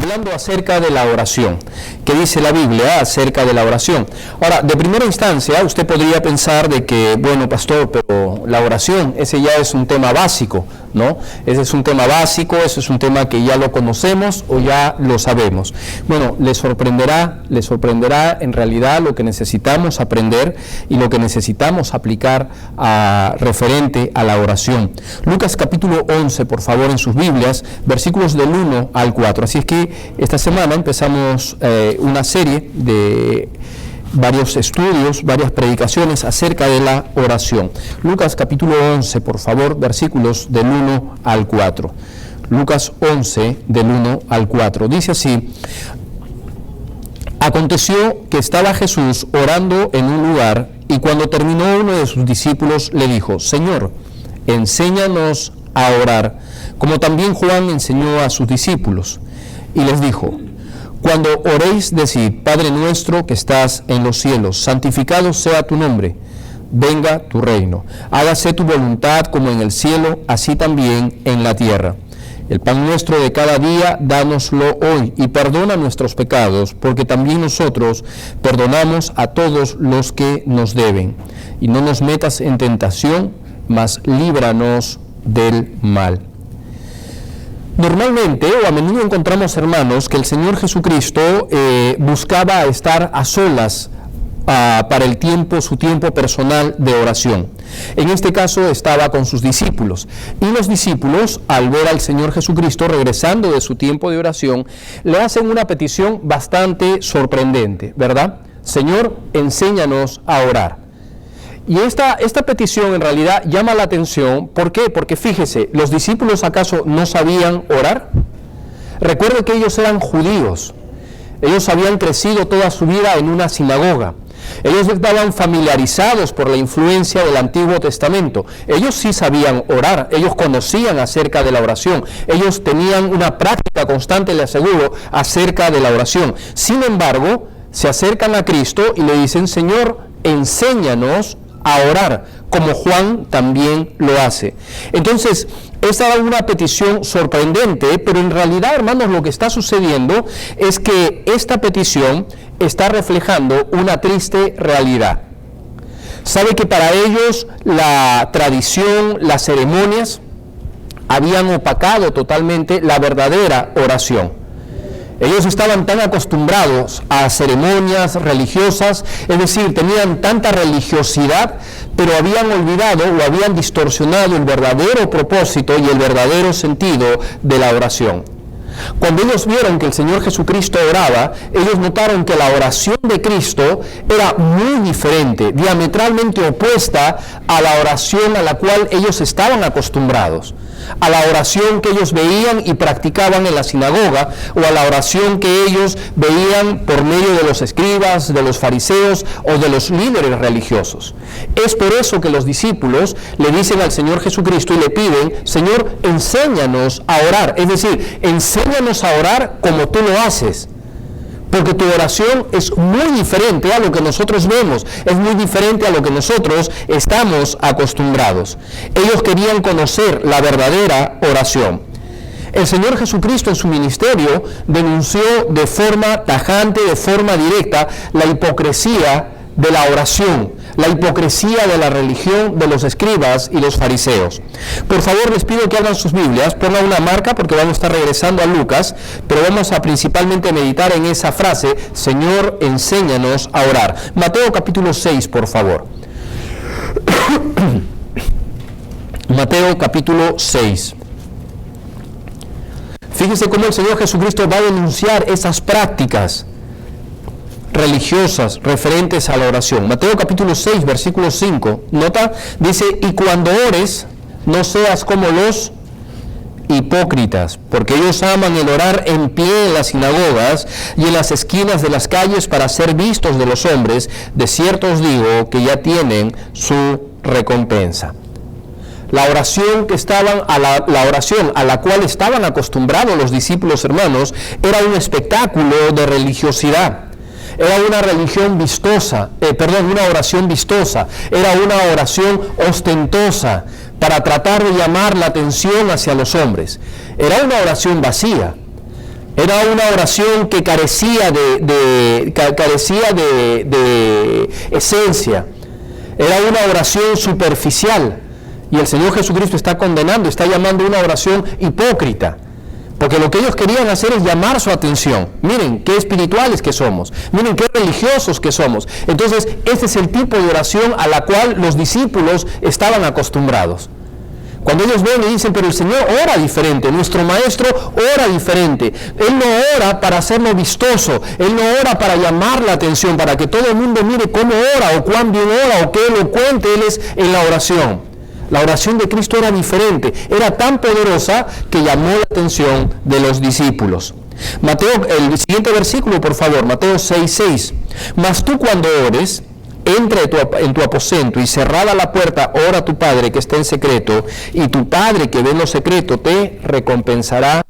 hablando acerca de la oración. ¿Qué dice la Biblia acerca de la oración? Ahora, de primera instancia, usted podría pensar de que, bueno, pastor, pero la oración, ese ya es un tema básico, ¿no? Ese es un tema básico, ese es un tema que ya lo conocemos o ya lo sabemos. Bueno, le sorprenderá en realidad lo que necesitamos aprender y lo que necesitamos aplicar referente a la oración. Lucas capítulo 11, por favor, en sus Biblias, versículos del 1 al 4. Así es que esta semana empezamos una serie de varios estudios, varias predicaciones acerca de la oración. Lucas capítulo 11, por favor, versículos del 1 al 4. Lucas 11, del 1 al 4. Dice así: Aconteció que estaba Jesús orando en un lugar, y cuando terminó, uno de sus discípulos le dijo: Señor, enséñanos a orar, como también Juan enseñó a sus discípulos. Y les dijo: Cuando oréis, decid: Padre nuestro que estás en los cielos, santificado sea tu nombre, venga tu reino, hágase tu voluntad como en el cielo, así también en la tierra. El pan nuestro de cada día, dánoslo hoy, y perdona nuestros pecados, porque también nosotros perdonamos a todos los que nos deben. Y no nos metas en tentación, mas líbranos del mal. Normalmente o a menudo encontramos, hermanos, que el Señor Jesucristo buscaba estar a solas para su tiempo personal de oración. En este caso estaba con sus discípulos, y los discípulos, al ver al Señor Jesucristo regresando de su tiempo de oración, le hacen una petición bastante sorprendente, ¿verdad? Señor, enséñanos a orar. Y esta petición en realidad llama la atención. ¿Por qué? Porque fíjese, ¿los discípulos acaso no sabían orar? Recuerde que ellos eran judíos. Ellos habían crecido toda su vida en una sinagoga. Ellos estaban familiarizados por la influencia del Antiguo Testamento. Ellos sí sabían orar, ellos conocían acerca de la oración. Ellos tenían una práctica constante, le aseguro, acerca de la oración. Sin embargo, se acercan a Cristo y le dicen: Señor, enséñanos a orar, como Juan también lo hace. Entonces, esta es una petición sorprendente, pero en realidad, hermanos, lo que está sucediendo es que esta petición está reflejando una triste realidad. ¿Sabe que para ellos la tradición, las ceremonias, habían opacado totalmente la verdadera oración? Ellos estaban tan acostumbrados a ceremonias religiosas, es decir, tenían tanta religiosidad, pero habían olvidado o habían distorsionado el verdadero propósito y el verdadero sentido de la oración. Cuando ellos vieron que el Señor Jesucristo oraba, ellos notaron que la oración de Cristo era muy diferente, diametralmente opuesta a la oración a la cual ellos estaban acostumbrados, a la oración que ellos veían y practicaban en la sinagoga, o a la oración que ellos veían por medio de los escribas, de los fariseos o de los líderes religiosos. Es por eso que los discípulos le dicen al Señor Jesucristo y le piden: Señor, enséñanos a orar, es decir, enséñanos a orar como tú lo haces. Porque tu oración es muy diferente a lo que nosotros vemos, es muy diferente a lo que nosotros estamos acostumbrados. Ellos querían conocer la verdadera oración. El Señor Jesucristo en su ministerio denunció de forma tajante, de forma directa, la hipocresía de la oración, la hipocresía de la religión de los escribas y los fariseos. Por favor, les pido que abran sus Biblias, pongan una marca porque vamos a estar regresando a Lucas, pero vamos a principalmente meditar en esa frase: Señor, enséñanos a orar. Mateo capítulo 6, por favor. Mateo capítulo 6. Fíjese cómo el Señor Jesucristo va a denunciar esas prácticas religiosas referentes a la oración. Mateo capítulo 6, versículo 5, nota, dice: Y cuando ores, no seas como los hipócritas, porque ellos aman el orar en pie en las sinagogas y en las esquinas de las calles para ser vistos de los hombres. De cierto os digo que ya tienen su recompensa. La oración la oración a la cual estaban acostumbrados los discípulos, hermanos, era un espectáculo de religiosidad. Era una oración vistosa, era una oración ostentosa para tratar de llamar la atención hacia los hombres. Era una oración vacía. Era una oración que carecía de esencia. Era una oración superficial. Y el Señor Jesucristo está condenando, está llamando una oración hipócrita. Porque lo que ellos querían hacer es llamar su atención. Miren qué espirituales que somos. Miren qué religiosos que somos. Entonces, este es el tipo de oración a la cual los discípulos estaban acostumbrados. Cuando ellos ven y dicen, pero el Señor ora diferente, nuestro Maestro ora diferente. Él no ora para hacerlo vistoso, Él no ora para llamar la atención, para que todo el mundo mire cómo ora, o cuán bien ora, o qué elocuente Él es en la oración. La oración de Cristo era diferente, era tan poderosa que llamó la atención de los discípulos. Mateo, el siguiente versículo, por favor, Mateo 6:6. Mas tú cuando ores, entra en tu aposento y cerrada la puerta, ora a tu Padre que está en secreto, y tu Padre que ve en lo secreto te recompensará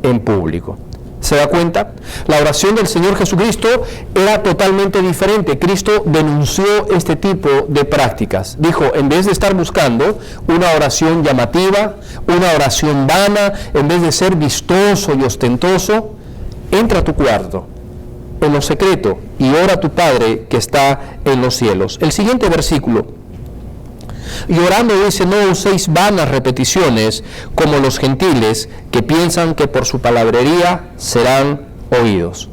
en público. ¿Se da cuenta? La oración del Señor Jesucristo era totalmente diferente. Cristo denunció este tipo de prácticas. Dijo, en vez de estar buscando una oración llamativa, una oración vana, en vez de ser vistoso y ostentoso, entra a tu cuarto, en lo secreto, y ora a tu Padre que está en los cielos. El siguiente versículo. Y orando dice, no uséis vanas repeticiones como los gentiles que piensan que por su palabrería serán oídos.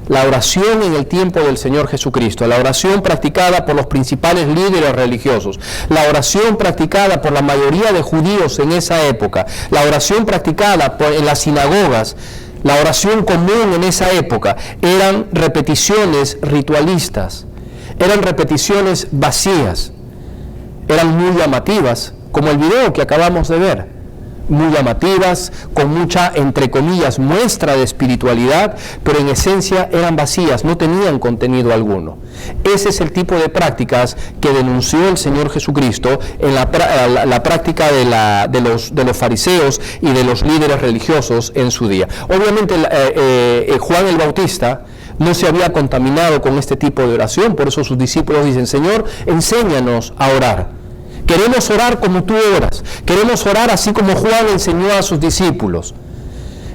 La oración en el tiempo del Señor Jesucristo, la oración practicada por los principales líderes religiosos, la oración practicada por la mayoría de judíos en esa época, la oración practicada en las sinagogas, la oración común en esa época, eran repeticiones ritualistas, eran repeticiones vacías, eran muy llamativas, como el video que acabamos de ver, muy llamativas, con mucha, entre comillas, muestra de espiritualidad, pero en esencia eran vacías, no tenían contenido alguno. Ese es el tipo de prácticas que denunció el Señor Jesucristo en la práctica de los fariseos y de los líderes religiosos en su día. Obviamente Juan el Bautista no se había contaminado con este tipo de oración, por eso sus discípulos dicen, Señor, enséñanos a orar. Queremos orar como tú oras, queremos orar así como Juan enseñó a sus discípulos.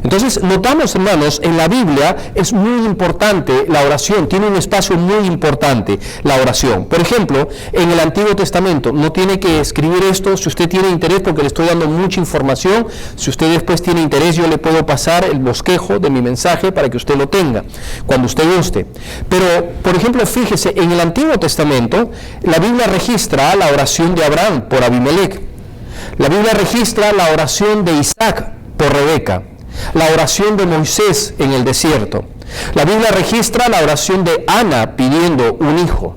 Entonces, notamos, hermanos, en la Biblia es muy importante la oración, tiene un espacio muy importante la oración. Por ejemplo, en el Antiguo Testamento, no tiene que escribir esto si usted tiene interés, porque le estoy dando mucha información. Si usted después tiene interés, yo le puedo pasar el bosquejo de mi mensaje para que usted lo tenga, cuando usted guste. Pero, por ejemplo, fíjese, en el Antiguo Testamento, la Biblia registra la oración de Abraham por Abimelech. La Biblia registra la oración de Isaac por Rebeca. La oración de Moisés en el desierto. La Biblia registra la oración de Ana pidiendo un hijo.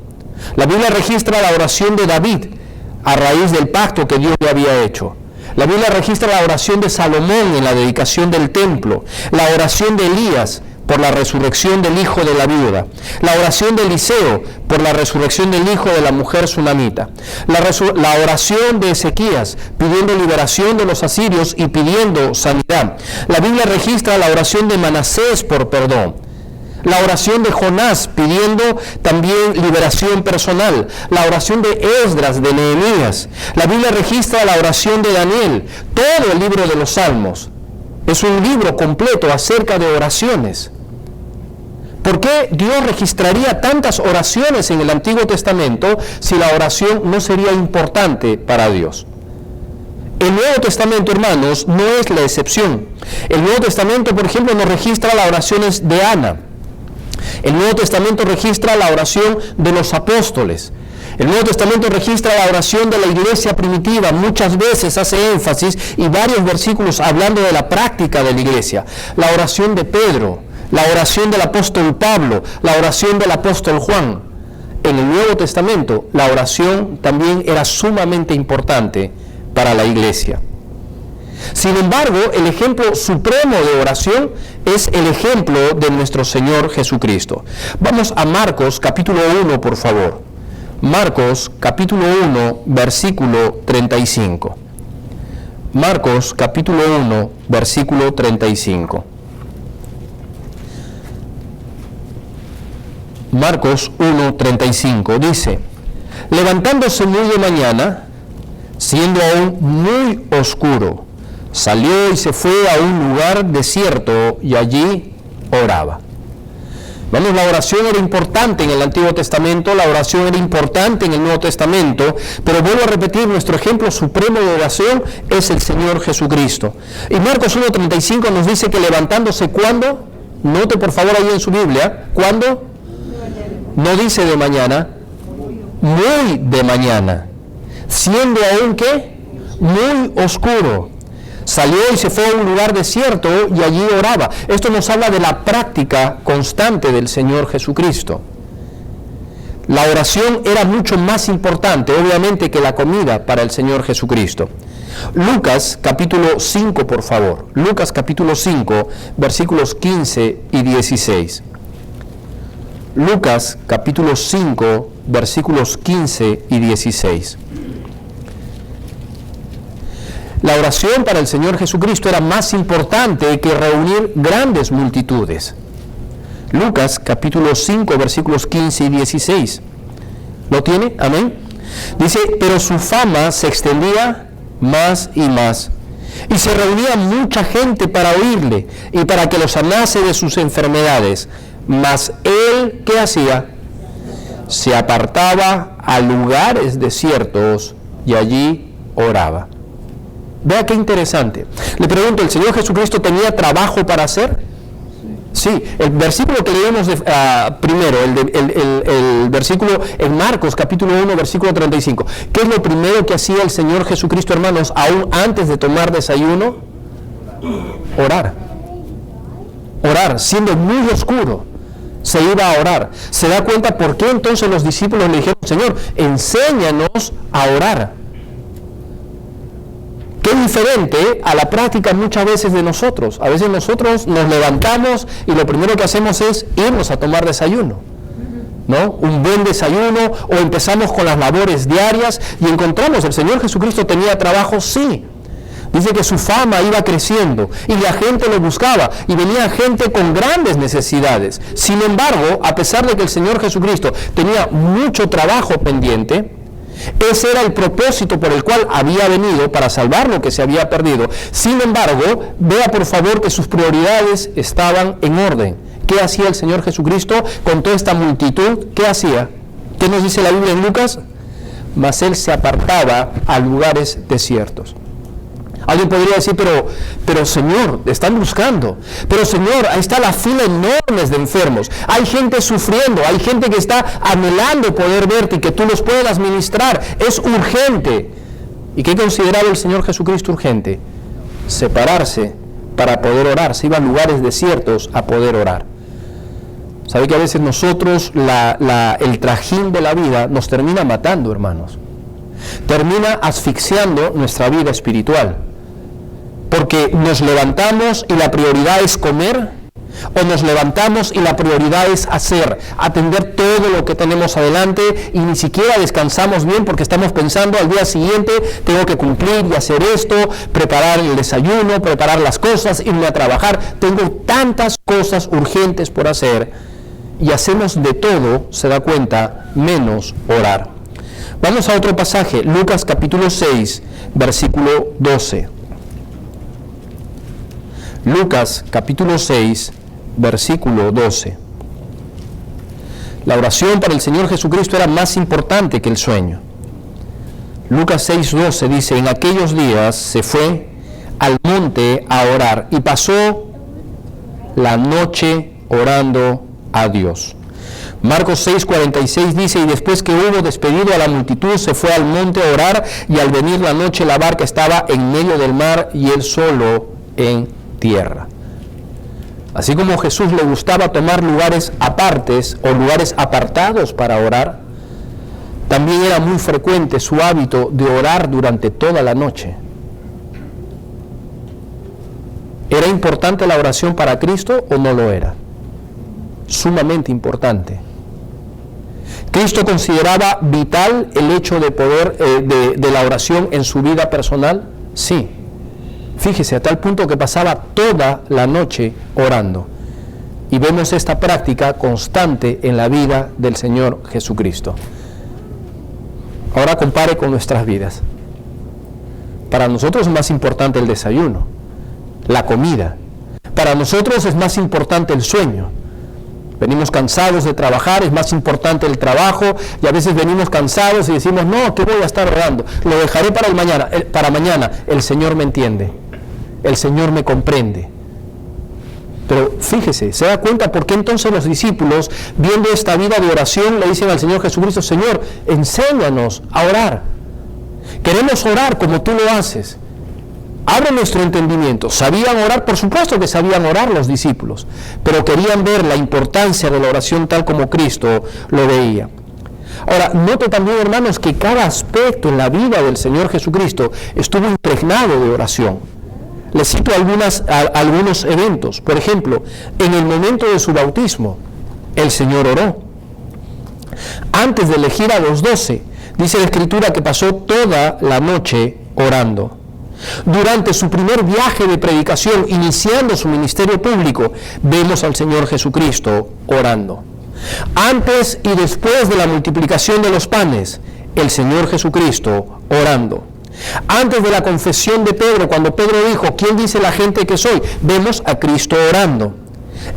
La Biblia registra la oración de David a raíz del pacto que Dios le había hecho. La Biblia registra la oración de Salomón en la dedicación del templo. La oración de Elías por la resurrección del hijo de la viuda. La oración de Eliseo por la resurrección del hijo de la mujer sunamita. La oración de Ezequías pidiendo liberación de los asirios y pidiendo sanidad. La Biblia registra la oración de Manasés por perdón. La oración de Jonás pidiendo también liberación personal. La oración de Esdras, de Nehemías. La Biblia registra la oración de Daniel. Todo el libro de los Salmos es un libro completo acerca de oraciones. ¿Por qué Dios registraría tantas oraciones en el Antiguo Testamento si la oración no sería importante para Dios? El Nuevo Testamento, hermanos, no es la excepción. El Nuevo Testamento, por ejemplo, nos registra las oraciones de Ana. El Nuevo Testamento registra la oración de los apóstoles. El Nuevo Testamento registra la oración de la iglesia primitiva, muchas veces hace énfasis y varios versículos hablando de la práctica de la iglesia. La oración de Pedro, la oración del apóstol Pablo, la oración del apóstol Juan. En el Nuevo Testamento la oración también era sumamente importante para la iglesia. Sin embargo, el ejemplo supremo de oración es el ejemplo de nuestro Señor Jesucristo. Vamos a Marcos capítulo 1, por favor. Marcos capítulo 1, versículo 35. Marcos capítulo 1, versículo 35. Marcos 1, 35 dice, levantándose muy de mañana, siendo aún muy oscuro, Salió y se fue a un lugar desierto y allí oraba. Vamos, la oración era importante en el Antiguo Testamento, la oración era importante en el Nuevo Testamento, pero vuelvo a repetir, nuestro ejemplo supremo de oración es el Señor Jesucristo. Y Marcos 1:35 nos dice que levantándose, ¿cuándo? Note por favor ahí en su Biblia, ¿cuándo? No dice de mañana, muy de mañana, siendo aún ¿qué? Muy oscuro. Salió y se fue a un lugar desierto y allí oraba. Esto nos habla de la práctica constante del Señor Jesucristo. La oración era mucho más importante, obviamente, que la comida para el Señor Jesucristo. Lucas capítulo 5, por favor. Lucas capítulo 5, versículos 15 y 16. Lucas capítulo 5, versículos 15 y 16. La oración para el Señor Jesucristo era más importante que reunir grandes multitudes. Lucas capítulo 5 versículos 15 y 16. ¿Lo tiene? Amén. Dice, pero su fama se extendía más y más, y se reunía mucha gente para oírle y para que lo sanase de sus enfermedades. Mas él, ¿qué hacía? Se apartaba a lugares desiertos y allí oraba. Vea qué interesante. Le pregunto, ¿el Señor Jesucristo tenía trabajo para hacer? Sí. El versículo que leímos primero, el versículo en Marcos capítulo 1, versículo 35. ¿Qué es lo primero que hacía el Señor Jesucristo, hermanos, aún antes de tomar desayuno? Orar. Orar, siendo muy oscuro, se iba a orar. ¿Se da cuenta por qué entonces los discípulos le dijeron, Señor, enséñanos a orar? Qué diferente a la práctica muchas veces de nosotros. A veces nosotros nos levantamos y lo primero que hacemos es irnos a tomar desayuno, ¿no? Un buen desayuno, o empezamos con las labores diarias y encontramos, el Señor Jesucristo tenía trabajo, sí. Dice que su fama iba creciendo y la gente lo buscaba y venía gente con grandes necesidades. Sin embargo, a pesar de que el Señor Jesucristo tenía mucho trabajo pendiente, ese era el propósito por el cual había venido, para salvar lo que se había perdido. Sin embargo, vea por favor que sus prioridades estaban en orden. ¿Qué hacía el Señor Jesucristo con toda esta multitud? ¿Qué hacía? ¿Qué nos dice la Biblia en Lucas? Mas él se apartaba a lugares desiertos. Alguien podría decir, pero Señor, están buscando. Pero Señor, ahí está la fila enorme de enfermos. Hay gente sufriendo, hay gente que está anhelando poder verte y que tú los puedas ministrar. Es urgente. ¿Y qué consideraba el Señor Jesucristo urgente? Separarse para poder orar. Se iba a lugares desiertos a poder orar. ¿Sabe que a veces nosotros, el trajín de la vida nos termina matando, hermanos? Termina asfixiando nuestra vida espiritual. Porque nos levantamos y la prioridad es comer, o nos levantamos y la prioridad es atender todo lo que tenemos adelante y ni siquiera descansamos bien porque estamos pensando al día siguiente tengo que cumplir y hacer esto, preparar el desayuno, preparar las cosas, irme a trabajar, tengo tantas cosas urgentes por hacer y hacemos de todo, se da cuenta, menos orar. Vamos a otro pasaje, Lucas capítulo 6, versículo 12. Lucas capítulo 6, versículo 12. La oración para el Señor Jesucristo era más importante que el sueño. Lucas 6, 12 dice, en aquellos días se fue al monte a orar y pasó la noche orando a Dios. Marcos 6, 46 dice, y después que hubo despedido a la multitud, se fue al monte a orar, y al venir la noche la barca estaba en medio del mar y él solo en tierra. Así como Jesús le gustaba tomar lugares apartes o lugares apartados para orar, también era muy frecuente su hábito de orar durante toda la noche. ¿Era importante la oración para Cristo o no lo era? Sumamente importante. ¿Cristo consideraba vital el hecho de poder de la oración en su vida personal? Sí. Fíjese, a tal punto que pasaba toda la noche orando. Y vemos esta práctica constante en la vida del Señor Jesucristo. Ahora compare con nuestras vidas. Para nosotros es más importante el desayuno, la comida. Para nosotros es más importante el sueño. Venimos cansados de trabajar, es más importante el trabajo, y a veces venimos cansados y decimos, no, ¿qué voy a estar orando? Lo dejaré para mañana. El Señor me entiende, el Señor me comprende. Pero fíjese, ¿se da cuenta por qué entonces los discípulos, viendo esta vida de oración, le dicen al Señor Jesucristo, Señor, enséñanos a orar? Queremos orar como tú lo haces. Abre nuestro entendimiento. ¿Sabían orar? Por supuesto que sabían orar los discípulos, pero querían ver la importancia de la oración tal como Cristo lo veía. Ahora, note también, hermanos, que cada aspecto en la vida del Señor Jesucristo estuvo impregnado de oración. Les cito algunos eventos. Por ejemplo, en el momento de su bautismo, el Señor oró. Antes de elegir a los 12, dice la Escritura que pasó toda la noche orando. Durante su primer viaje de predicación, iniciando su ministerio público, vemos al Señor Jesucristo orando. Antes y después de la multiplicación de los panes, el Señor Jesucristo orando. Antes de la confesión de Pedro, cuando Pedro dijo, ¿quién dice la gente que soy?, vemos a Cristo orando.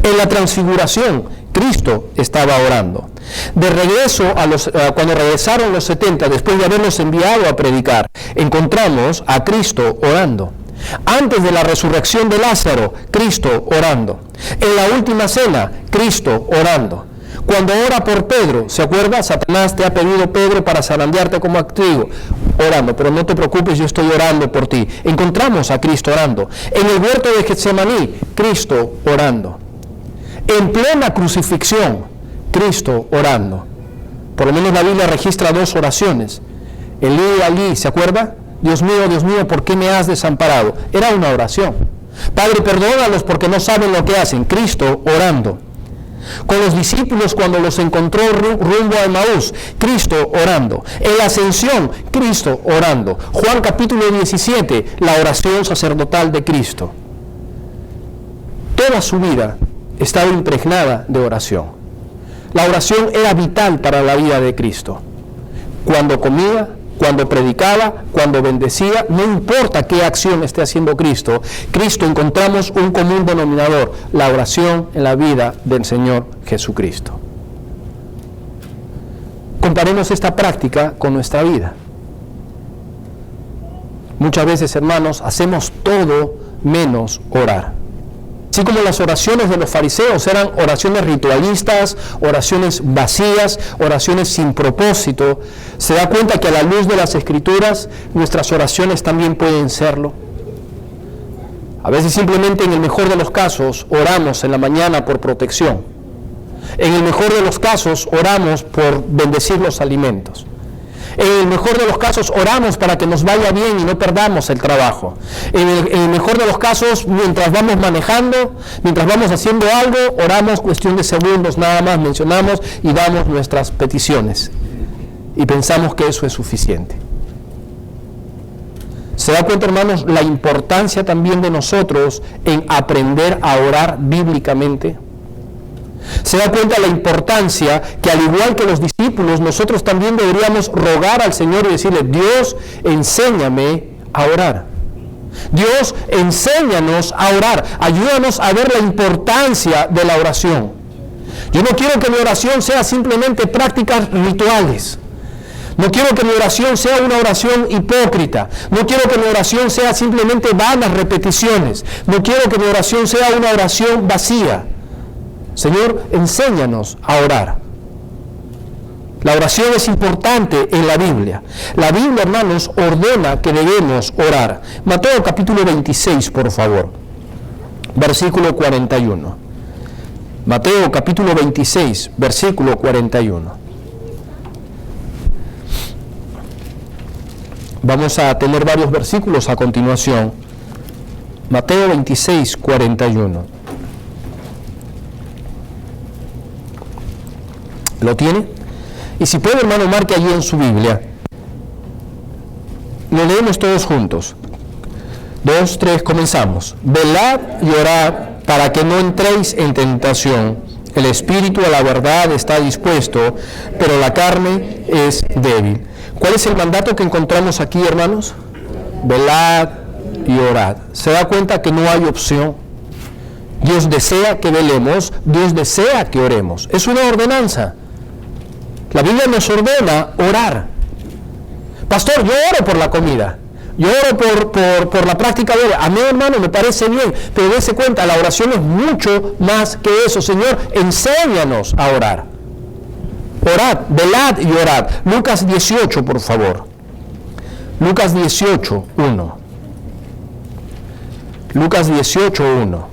En la transfiguración, Cristo estaba orando. De regreso, cuando regresaron los 70, después de haberlos enviado a predicar, encontramos a Cristo orando. Antes de la resurrección de Lázaro, Cristo orando. En la última cena, Cristo orando. Cuando ora por Pedro, ¿se acuerda? Satanás te ha pedido, Pedro, para zarandearte como trigo. Orando, pero no te preocupes, yo estoy orando por ti. Encontramos a Cristo orando. En el huerto de Getsemaní, Cristo orando. En plena crucifixión, Cristo orando. Por lo menos la Biblia registra 2 oraciones. Elí, ¿se acuerda? Dios mío, ¿por qué me has desamparado? Era una oración. Padre, perdónalos porque no saben lo que hacen. Cristo orando. Con los discípulos cuando los encontró rumbo a Emaús, Cristo orando. En la ascensión, Cristo orando. Juan capítulo 17, la oración sacerdotal de Cristo. Toda su vida estaba impregnada de oración. La oración era vital para la vida de Cristo. Cuando comía, cuando predicaba, cuando bendecía, no importa qué acción esté haciendo Cristo, encontramos un común denominador, la oración en la vida del Señor Jesucristo. Comparemos esta práctica con nuestra vida. Muchas veces, hermanos, hacemos todo menos orar. Así como las oraciones de los fariseos eran oraciones ritualistas, oraciones vacías, oraciones sin propósito, se da cuenta que a la luz de las Escrituras nuestras oraciones también pueden serlo. A veces simplemente, en el mejor de los casos, oramos en la mañana por protección. En el mejor de los casos, oramos por bendecir los alimentos. En el mejor de los casos, oramos para que nos vaya bien y no perdamos el trabajo. En el mejor de los casos, mientras vamos manejando, mientras vamos haciendo algo, oramos cuestión de segundos, nada más mencionamos y damos nuestras peticiones. Y pensamos que eso es suficiente. ¿Se da cuenta, hermanos, la importancia también de nosotros en aprender a orar bíblicamente? Se da cuenta la importancia que, al igual que los discípulos, nosotros también deberíamos rogar al Señor y decirle, Dios, enséñame a orar. Dios, enséñanos a orar. Ayúdanos a ver la importancia de la oración. Yo no quiero que mi oración sea simplemente prácticas rituales. No quiero que mi oración sea una oración hipócrita. No quiero que mi oración sea simplemente vanas repeticiones. No quiero que mi oración sea una oración vacía. Señor, enséñanos a orar. La oración es importante en la Biblia. La Biblia, hermanos, ordena que debemos orar. Mateo capítulo 26, por favor. Versículo 41. Mateo capítulo 26, versículo 41. Vamos a tener varios versículos a continuación. Mateo 26, 41. ¿Lo tiene? Y si puede, hermano, marque allí en su Biblia. Lo leemos todos juntos. 2, 3, comenzamos. Velad y orad para que no entréis en tentación. El espíritu a la verdad está dispuesto, pero la carne es débil. ¿Cuál es el mandato que encontramos aquí, hermanos? velad y orad. ¿Se da cuenta que no hay opción? Dios desea que velemos, Dios desea que oremos. Es una ordenanza. La Biblia nos ordena orar. Pastor, yo oro por la comida. Yo oro por la práctica de orar. A mí, hermano, me parece bien, pero dése cuenta, la oración es mucho más que eso. Señor, enséñanos a orar. Orad, velad y orad. Lucas 18, por favor. Lucas 18, 1. Lucas 18, 1.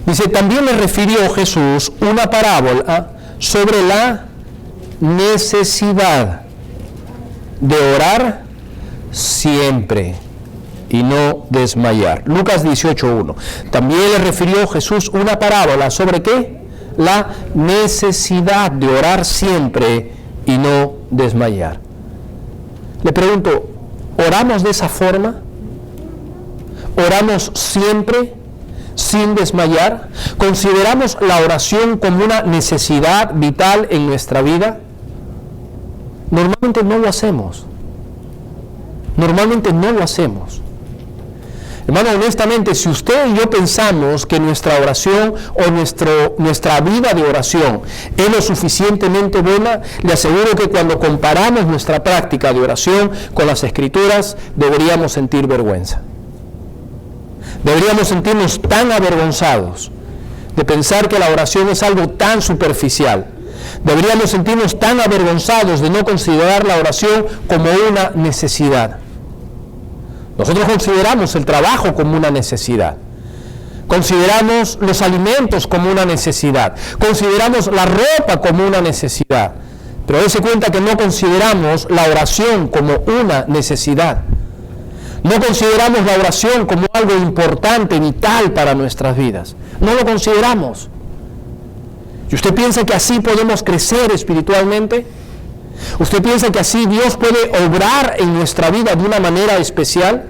Dice, también le refirió Jesús una parábola sobre la necesidad de orar siempre y no desmayar. Lucas 18:1. También le refirió Jesús una parábola sobre ¿qué? La necesidad de orar siempre y no desmayar. Le pregunto, ¿oramos de esa forma? ¿Oramos siempre sin desmayar? ¿Consideramos la oración como una necesidad vital en nuestra vida? Normalmente no lo hacemos. Normalmente no lo hacemos. Hermano, honestamente, si usted y yo pensamos que nuestra oración o nuestra vida de oración es lo suficientemente buena, le aseguro que cuando comparamos nuestra práctica de oración con las Escrituras, deberíamos sentir vergüenza. Deberíamos sentirnos tan avergonzados de pensar que la oración es algo tan superficial. Deberíamos sentirnos tan avergonzados de no considerar la oración como una necesidad. Nosotros consideramos el trabajo como una necesidad. Consideramos los alimentos como una necesidad. Consideramos la ropa como una necesidad. Pero dése cuenta que no consideramos la oración como una necesidad. No consideramos la oración como algo importante, vital para nuestras vidas. No lo consideramos. ¿Y usted piensa que así podemos crecer espiritualmente? ¿Usted piensa que así Dios puede obrar en nuestra vida de una manera especial?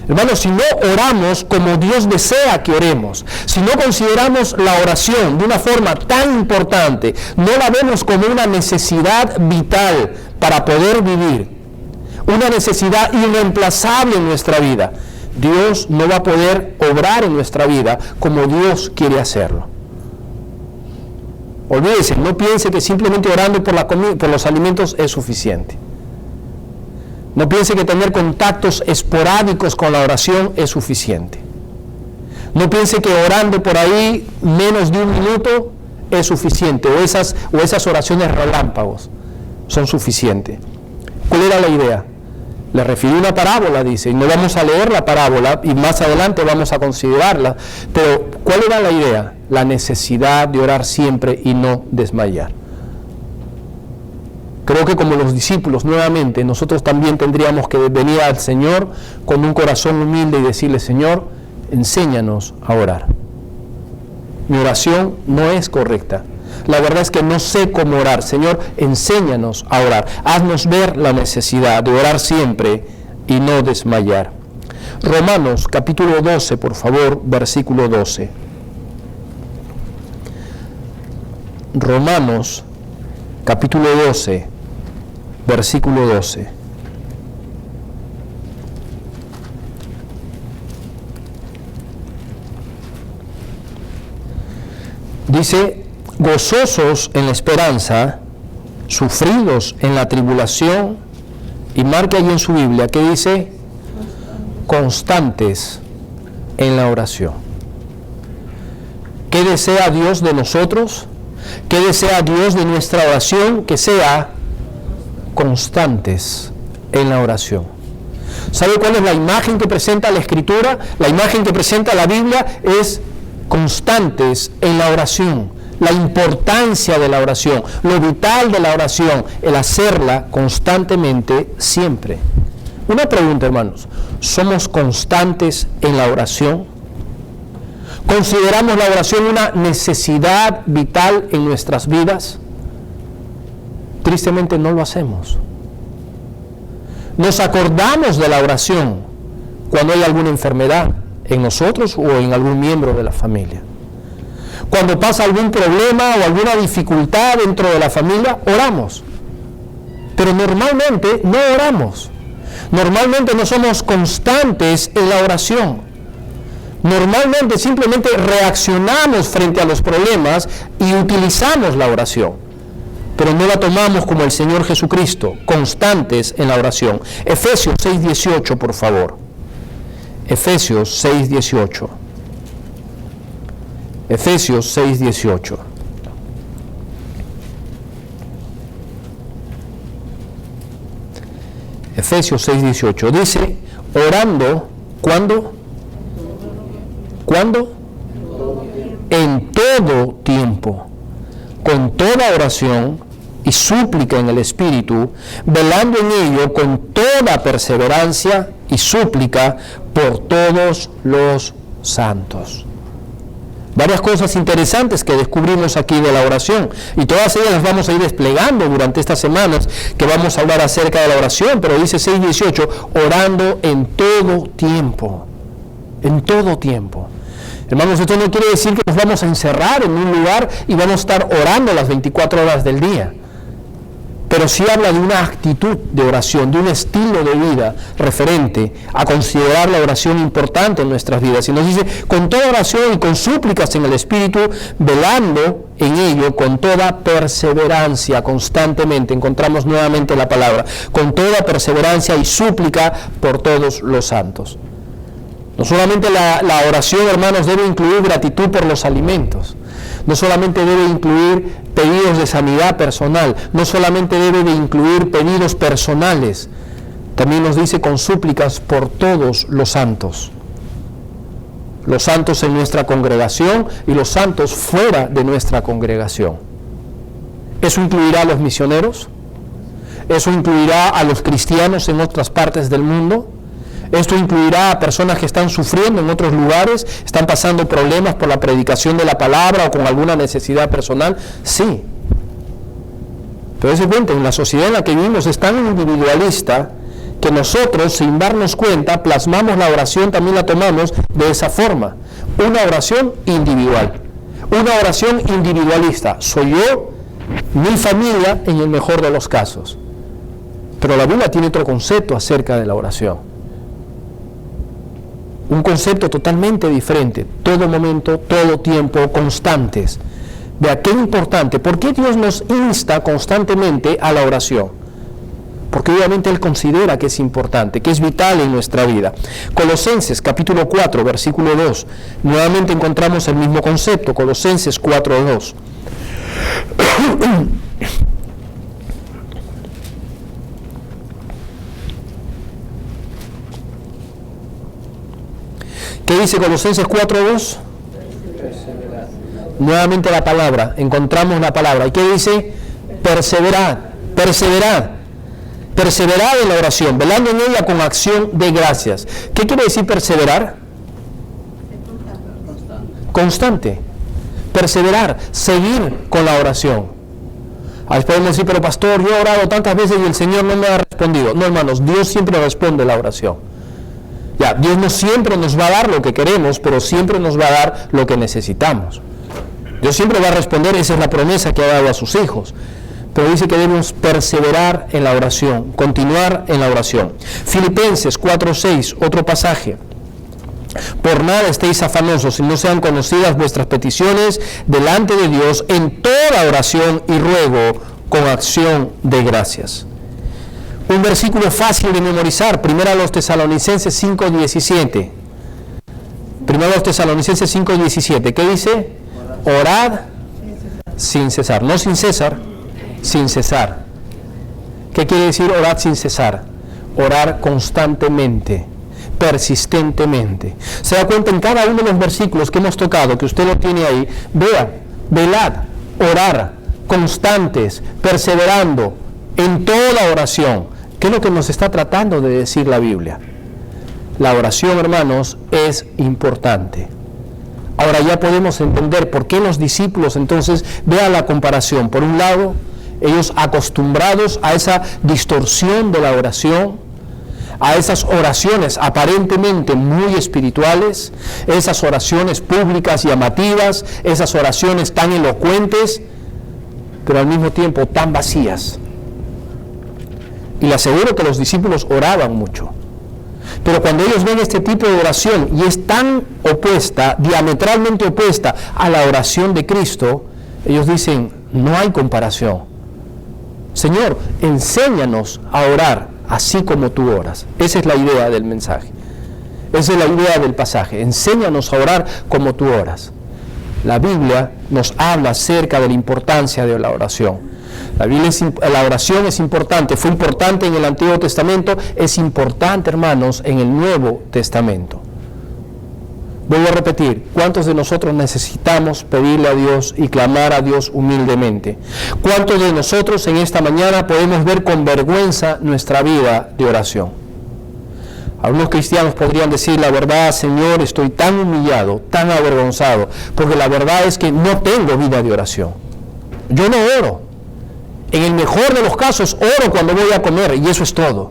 Hermanos, si no oramos como Dios desea que oremos, si no consideramos la oración de una forma tan importante, no la vemos como una necesidad vital para poder vivir, una necesidad irreemplazable en nuestra vida, Dios no va a poder obrar en nuestra vida como Dios quiere hacerlo. Olvídese, no piense que simplemente orando por la comida, por los alimentos es suficiente. No piense que tener contactos esporádicos con la oración es suficiente. No piense que orando por ahí menos de un minuto es suficiente, o esas oraciones relámpagos son suficientes. ¿Cuál era la idea? Le refirí una parábola, dice, y no vamos a leer la parábola, y más adelante vamos a considerarla, pero ¿cuál era la idea? La necesidad de orar siempre y no desmayar. Creo que como los discípulos, nuevamente, nosotros también tendríamos que venir al Señor con un corazón humilde y decirle, Señor, enséñanos a orar. Mi oración no es correcta. La verdad es que no sé cómo orar. Señor, enséñanos a orar. Haznos ver la necesidad de orar siempre y no desmayar. Romanos capítulo 12, por favor, versículo 12. Romanos capítulo 12, versículo 12. Dice, gozosos en la esperanza, sufridos en la tribulación, y marque ahí en su Biblia que dice, constantes en la oración. ¿Qué desea Dios de nosotros? ¿Qué desea Dios de nuestra oración? Que sea constantes en la oración. ¿Sabe cuál es la imagen que presenta la Escritura? La imagen que presenta la Biblia es constantes en la oración. La importancia de la oración, lo vital de la oración, el hacerla constantemente siempre. Una pregunta, hermanos, ¿somos constantes en la oración? ¿Consideramos la oración una necesidad vital en nuestras vidas? Tristemente no lo hacemos. Nos acordamos de la oración cuando hay alguna enfermedad en nosotros o en algún miembro de la familia. Cuando pasa algún problema o alguna dificultad dentro de la familia, oramos. Pero normalmente no oramos. Normalmente no somos constantes en la oración. Normalmente simplemente reaccionamos frente a los problemas y utilizamos la oración, pero no la tomamos como el Señor Jesucristo, constantes en la oración. Efesios 6:18, por favor. Efesios 6:18. Efesios 6:18. Efesios 6:18 dice, orando, ¿cuándo? ¿Cuándo? En todo tiempo, con toda oración y súplica en el Espíritu, velando en ello con toda perseverancia y súplica por todos los santos. Varias cosas interesantes que descubrimos aquí de la oración, y todas ellas las vamos a ir desplegando durante estas semanas que vamos a hablar acerca de la oración, pero dice 6:18, orando en todo tiempo, en todo tiempo. Hermanos, esto no quiere decir que nos vamos a encerrar en un lugar y vamos a estar orando las 24 horas del día, pero sí habla de una actitud de oración, de un estilo de vida referente a considerar la oración importante en nuestras vidas. Y nos dice, con toda oración y con súplicas en el Espíritu, velando en ello con toda perseverancia, constantemente, encontramos nuevamente la palabra, con toda perseverancia y súplica por todos los santos. No solamente la oración, hermanos, debe incluir gratitud por los alimentos. No solamente debe incluir pedidos de sanidad personal. No solamente debe de incluir pedidos personales. También nos dice con súplicas por todos los santos. Los santos en nuestra congregación y los santos fuera de nuestra congregación. ¿Eso incluirá a los misioneros? ¿Eso incluirá a los cristianos en otras partes del mundo? Esto incluirá a personas que están sufriendo en otros lugares, están pasando problemas por la predicación de la palabra o con alguna necesidad personal. Sí. Pero se cuenta, en la sociedad en la que vivimos es tan individualista que nosotros, sin darnos cuenta, plasmamos la oración, también la tomamos de esa forma. Una oración individual. Una oración individualista. Soy yo, mi familia, en el mejor de los casos. Pero la Biblia tiene otro concepto acerca de la oración. Un concepto totalmente diferente, todo momento, todo tiempo, constantes. Vea, qué importante. ¿Por qué Dios nos insta constantemente a la oración? Porque obviamente Él considera que es importante, que es vital en nuestra vida. Colosenses capítulo 4, versículo 2. Nuevamente encontramos el mismo concepto, Colosenses 4, 2. ¿Qué dice Colosenses 4:2? Nuevamente la palabra, encontramos la palabra. ¿Y qué dice? Perseverad, perseverad, perseverad en la oración, velando en ella con acción de gracias. ¿Qué quiere decir perseverar? Constante. Perseverar, seguir con la oración. A veces podemos decir, pero pastor, yo he orado tantas veces y el Señor no me ha respondido. No, hermanos, Dios siempre responde la oración. Ya, Dios no siempre nos va a dar lo que queremos, pero siempre nos va a dar lo que necesitamos. Dios siempre va a responder, esa es la promesa que ha dado a sus hijos. Pero dice que debemos perseverar en la oración, continuar en la oración. Filipenses 4:6, otro pasaje. Por nada estéis afanosos, si no sean conocidas vuestras peticiones delante de Dios en toda oración y ruego con acción de gracias. Un versículo fácil de memorizar, 1 Tesalonicenses 5:17. 1 Tesalonicenses 5:17. ¿Qué dice? Orad sin cesar. No sin César, sin cesar. ¿Qué quiere decir orad sin cesar? Orar constantemente, persistentemente. Se da cuenta en cada uno de los versículos que hemos tocado, que usted lo tiene ahí. Vea, velad, orar, constantes, perseverando, en toda oración. ¿Qué es lo que nos está tratando de decir la Biblia? La oración, hermanos, es importante. Ahora ya podemos entender por qué los discípulos, entonces, vea la comparación. Por un lado, ellos acostumbrados a esa distorsión de la oración, a esas oraciones aparentemente muy espirituales, esas oraciones públicas llamativas, esas oraciones tan elocuentes, pero al mismo tiempo tan vacías. Y le aseguro que los discípulos oraban mucho. Pero cuando ellos ven este tipo de oración y es tan opuesta, diametralmente opuesta a la oración de Cristo, ellos dicen, no hay comparación. Señor, enséñanos a orar así como tú oras. Esa es la idea del mensaje. Esa es la idea del pasaje. Enséñanos a orar como tú oras. La Biblia nos habla acerca de la importancia de la oración. La oración es importante, fue importante en el Antiguo Testamento, es importante, hermanos, en el Nuevo Testamento. Vuelvo a repetir, ¿cuántos de nosotros necesitamos pedirle a Dios y clamar a Dios humildemente? ¿Cuántos de nosotros en esta mañana podemos ver con vergüenza nuestra vida de oración? Algunos cristianos podrían decir, la verdad, Señor, estoy tan humillado, tan avergonzado, porque la verdad es que no tengo vida de oración. Yo no oro. En el mejor de los casos, oro cuando voy a comer, y eso es todo.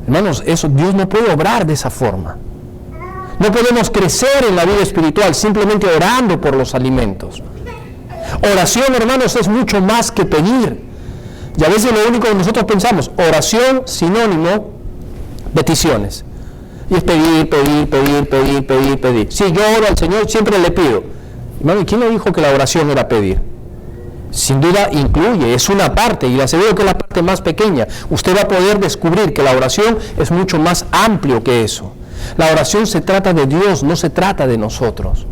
Hermanos, Dios no puede obrar de esa forma. No podemos crecer en la vida espiritual simplemente orando por los alimentos. Oración, hermanos, es mucho más que pedir. Y a veces lo único que nosotros pensamos, oración sinónimo, peticiones. Y es pedir. Sí, yo oro al Señor, siempre le pido. Hermano, ¿y quién le dijo que la oración era pedir? Sin duda incluye, es una parte, y le aseguro que es la parte más pequeña. Usted va a poder descubrir que la oración es mucho más amplio que eso. La oración se trata de Dios, no se trata de nosotros.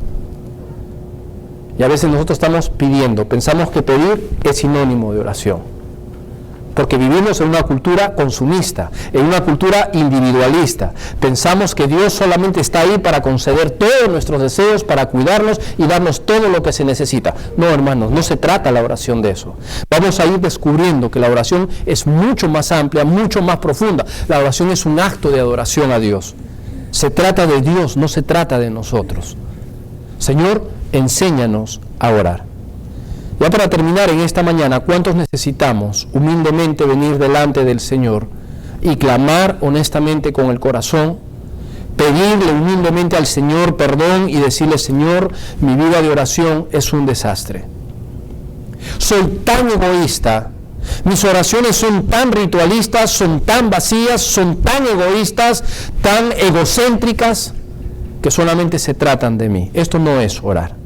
Y a veces nosotros estamos pidiendo, pensamos que pedir es sinónimo de oración. Porque vivimos en una cultura consumista, en una cultura individualista. Pensamos que Dios solamente está ahí para conceder todos nuestros deseos, para cuidarnos y darnos todo lo que se necesita. No, hermanos, no se trata la oración de eso. Vamos a ir descubriendo que la oración es mucho más amplia, mucho más profunda. La oración es un acto de adoración a Dios. Se trata de Dios, no se trata de nosotros. Señor, enséñanos a orar. Ya para terminar en esta mañana, ¿cuántos necesitamos humildemente venir delante del Señor y clamar honestamente con el corazón, pedirle humildemente al Señor perdón y decirle, Señor, mi vida de oración es un desastre? Soy tan egoísta, mis oraciones son tan ritualistas, son tan vacías, son tan egoístas, tan egocéntricas, que solamente se tratan de mí. Esto no es orar.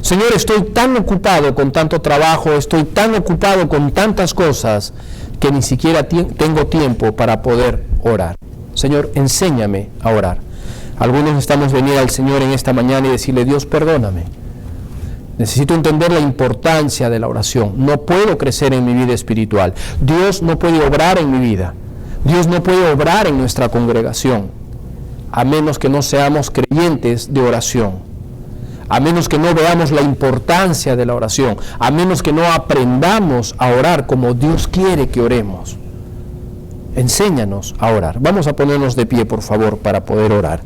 Señor, estoy tan ocupado con tanto trabajo, estoy tan ocupado con tantas cosas, que ni siquiera tengo tiempo para poder orar. Señor, enséñame a orar. Algunos necesitamos venir al Señor en esta mañana y decirle, Dios, perdóname. Necesito entender la importancia de la oración. No puedo crecer en mi vida espiritual. Dios no puede obrar en mi vida. Dios no puede obrar en nuestra congregación, a menos que no seamos creyentes de oración. A menos que no veamos la importancia de la oración, a menos que no aprendamos a orar como Dios quiere que oremos. Enséñanos a orar. Vamos a ponernos de pie, por favor, para poder orar.